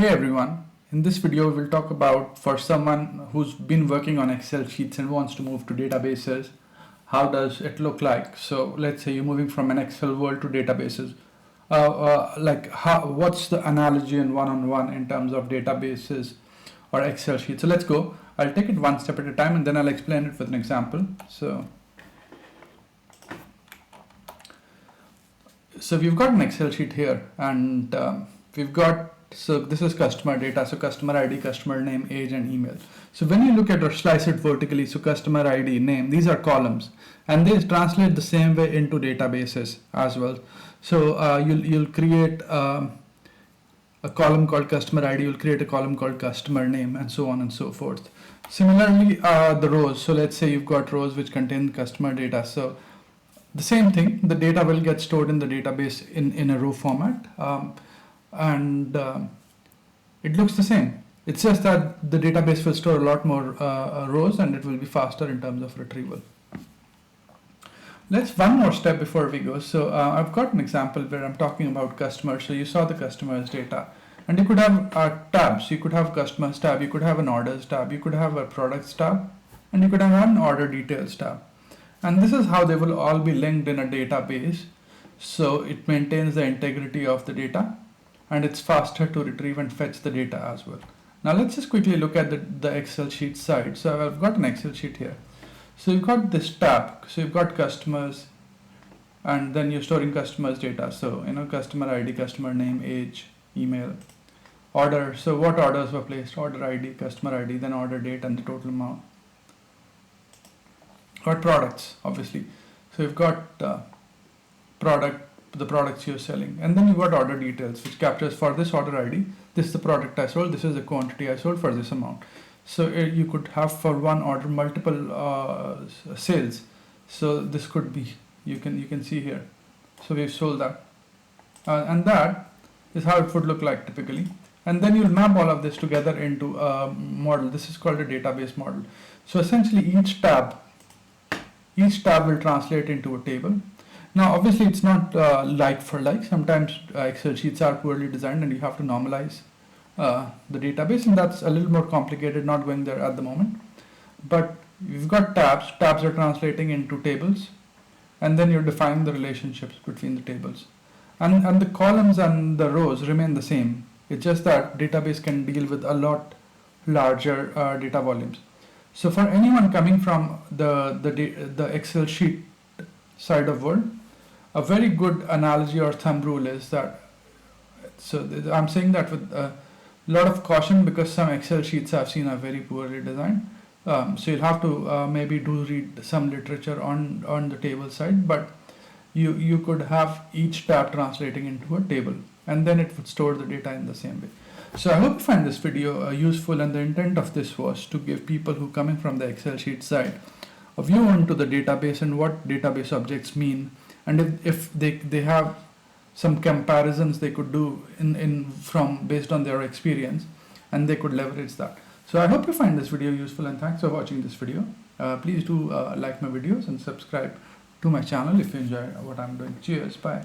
Hey everyone, in this video we'll talk about for someone who's been working on Excel sheets and wants to move to databases, how does it look like? So let's say you're moving from an Excel world to databases. What's the analogy and one-on-one in terms of databases or Excel sheets? So let's go. I'll take it one step at a time and then I'll explain it with an example. So we've got an Excel sheet here and so this is customer data, so customer ID, customer name, age and email. So when you look at or slice it vertically, so customer ID, name, these are columns and they translate the same way into databases as well. So you'll create a column called customer ID, you'll create a column called customer name and so on and so forth. Similarly, the rows, so let's say you've got rows which contain customer data. So the same thing, the data will get stored in the database in a row format. It looks the same. It's just that the database will store a lot more rows and it will be faster in terms of retrieval. Let's one more step before we go. So I've got an example where I'm talking about customers. So you saw the customers data and you could have tabs. You could have customers tab, you could have an orders tab, you could have a products tab, and you could have an order details tab. And this is how they will all be linked in a database. So it maintains the integrity of the data and it's faster to retrieve and fetch the data as well. Now let's just quickly look at the Excel sheet side. So I've got an Excel sheet here. So you've got this tab. So you've got customers and then you're storing customers data. So, customer ID, customer name, age, email, order. So what orders were placed? Order ID, customer ID, then order date and the total amount. Got products, obviously. So you've got the products you're selling, and then you've got order details, which captures for this order ID, this is the product I sold, this is the quantity I sold for this amount. So you could have for one order multiple sales. So this could be, you can see here. So we've sold that, and that is how it would look like typically. And then you'll map all of this together into a model. This is called a database model. So essentially each tab will translate into a table. Now, obviously, it's not like for like. Sometimes Excel sheets are poorly designed and you have to normalize the database, and that's a little more complicated, not going there at the moment. But you've got tabs. Tabs are translating into tables, and then you're defining the relationships between the tables. And the columns and the rows remain the same. It's just that database can deal with a lot larger data volumes. So for anyone coming from the Excel sheet side of world, a very good analogy or thumb rule is that, I'm saying that with a lot of caution because some Excel sheets I've seen are very poorly designed. So you'll have to maybe read some literature on the table side, but you could have each tab translating into a table and then it would store the data in the same way. So I hope you find this video useful, and the intent of this was to give people who coming from the Excel sheet side a view into the database and what database objects mean, and if they have some comparisons they could do based on their experience, and they could leverage that. So I hope you find this video useful, and thanks for watching this video. Please do like my videos and subscribe to my channel if you enjoy what I'm doing. Cheers, bye.